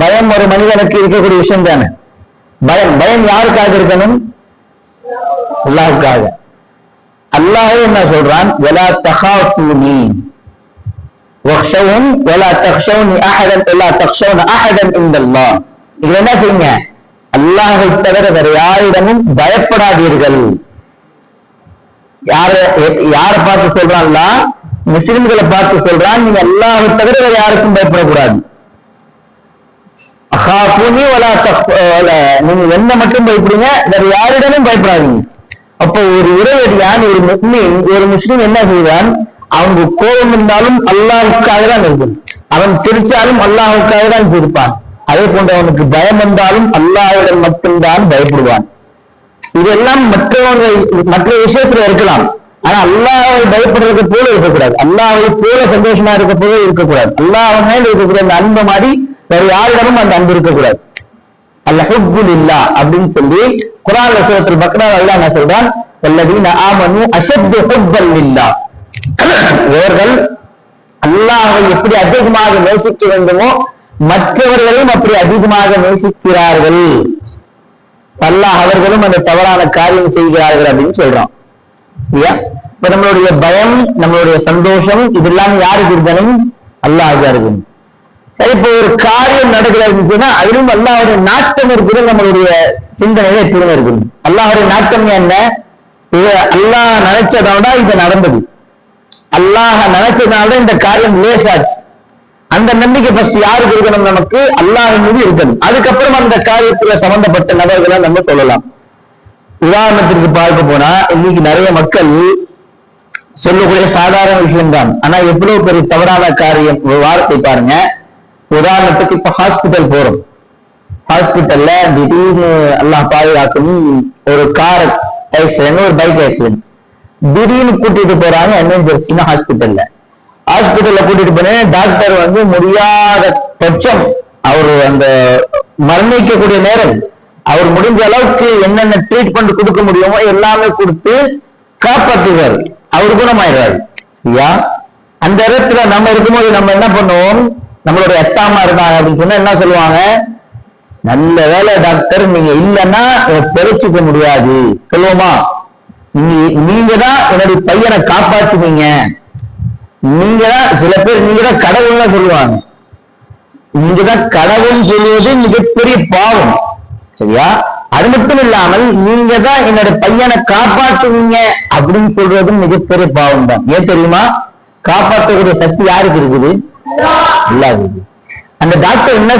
பயம் ஒரு மனிதனுக்கு இருக்கக்கூடிய விஷயம் தானே. பயம் யாருக்காக இருக்கணும்? அல்லாஹ்வுக்காக. அல்லாஹ் என்ன சொல்றான்? வலா தகாஃபூனி வக்ஷவுன் வலா தக்ஷவுனி அஹதன் வலா தக்ஷவுன அஹதன் இன்தல்லாஹ். இதுல என்ன செய்யுங்க? அல்லாஹ்வை தவிர வேற யாரிடமும் பயப்படாதீர்கள். யாரை பார்த்து சொல்றான்ல? முஸ்லிம்களை பார்த்து சொல்றான், நீங்க அல்லாஹ்வை தவிர வேற யாருக்கும் பயப்படக்கூடாது. அஹாஃபூனி வலா நீங்க என்ன மட்டும் பயப்படுங்க, வேற யாரிடமும் பயப்படாதீங்க. அப்போ ஒரு இறைவடியான், ஒரு முஸ்லிம் என்ன செய்வான்? அவங்க கோபம் இருந்தாலும் அல்லாஹ்வுக்காக தான் இருக்கும். அவன் சிரிச்சாலும் அல்லாஹ்வுக்காக தான் சிரிப்பான். அதே போன்று அவனுக்கு பயம் வந்தாலும் அல்லாஹ்விடம் மட்டும்தான் பயப்படுவான். இதெல்லாம் மற்ற விஷயத்துல இருக்கலாம். ஆனா அல்லாஹ்வை பயப்படுறதுக்கு போல இருக்கக்கூடாது, அல்லாஹ்வை போல சந்தோஷமா இருக்க போல இருக்கக்கூடாது. அல்லாஹ் மேல இருக்கக்கூடிய அந்த அன்பு மாதிரி வேற யாரிடமும் அந்த அன்பு இருக்கக்கூடாது. அல்ஹுப்பு லில்லாஹ் அப்படின்னு சொல்லி குர்ஆன்ல சூரத்துல் பக்ரா அல்லாஹ் என்ன சொல்றான்? வல்லதீன ஆமனு அஷத்து ஹுப்பன் லில்லாஹ். இவர்கள் அல்லாஹ்வை எப்படி அதிகமாக நேசிக்க வேண்டுமோ மற்றவர்களையும் அப்படி அதிகமாக நேசிக்கிறார்கள். அல்லாஹ் அவர்களும் அந்த தவறான காரியம் செய்கிறார்கள் அப்படின்னு சொல்றான். இப்ப நம்மளுடைய பயம், நம்மளுடைய சந்தோஷம் இதெல்லாம் யாருக்கு இருக்கணும்? அல்லாஹ்வுக்கு இருக்கணும். இப்போ ஒரு காரியம் நடக்கிறதுன்னா அதிலும் அல்லாஹ்வுடைய நாட்டம் இருக்குது. நம்மளுடைய சிந்தனையில எப்படியும் இருக்குது. அல்லாஹ்வுடைய நாட்டம் என்ன? இது அல்லாஹ் நினைச்சதோட இது நடந்தது. அல்லாஹ் நினைச்சதுனால இந்த காரியம் லேசாச்சு. அந்த நம்பிக்கை ஃபர்ஸ்ட் யாருக்கு இருக்கணும்? நமக்கு அல்லாஹ்வின் மீது இருக்கணும். அதுக்கப்புறம் அந்த காரியத்துல சம்பந்தப்பட்ட நபர்களை நம்ம சொல்லலாம். உதாரணத்திற்கு பார்க்க போனா இன்னைக்கு நிறைய மக்கள் சொல்லக்கூடிய சாதாரண விஷயம் தான், ஆனா எவ்வளவு பெரிய தவறான காரியம். ஒரு வார்த்தை பாருங்க. உதாரணத்துக்கு இப்ப ஹாஸ்பிட்டல் போறோம். ஹாஸ்பிட்டல்ல திடீர்னு அல்லாஹ் பாதுகாக்கணும், ஒரு கார் ஆக்சிடென்ட், ஒரு பைக் ஆக்சிடென்ட், திடீர்னு கூட்டிட்டு போறாங்க எமர்ஜென்சினா ஹாஸ்பிட்டல்ல கூட்டிட்டு போனேன். டாக்டர் முடியாத பட்சம் அவர் அந்த மரணிக்கக்கூடிய நேரம் அவர் முடிஞ்ச அளவுக்கு என்னென்ன ட்ரீட்மெண்ட் கொடுக்க முடியுமோ எல்லாமே கொடுத்து காப்பாற்றுவார், அவர் குணமாயிடுறாரு. அந்த இடத்துல நம்ம இருக்கும்போது நம்ம என்ன பண்ணுவோம்? நம்மளுடைய அத்தாமா இருந்தாங்க அப்படின்னு சொன்னா என்ன சொல்லுவாங்க? நல்ல வேலை டாக்டர், நீங்க இல்லைன்னா பிழைச்சிக்க முடியாது சொல்லுவோமா? நீங்க தான் என்னுடைய பையனை காப்பாற்றுவீங்க, நீங்க தான். சில பேர் நீங்க தான் கடவுள்னு சொல்லுவாங்க. நீங்க தான் கடவுள் சொல்லுவது மிகப்பெரிய பாவம், சரியா? அது மட்டும் இல்லாமல் நீங்க தான் என்னோட பையனை காப்பாற்றுவீங்க அப்படின்னு சொல்றதும் மிகப்பெரிய பாவம் தான். ஏன் தெரியுமா? காப்பாற்றக்கூடிய சக்தி யாருக்கு இருக்குது? அல்லாஹ்வுக்கு. அந்த டாக்டர் என்ன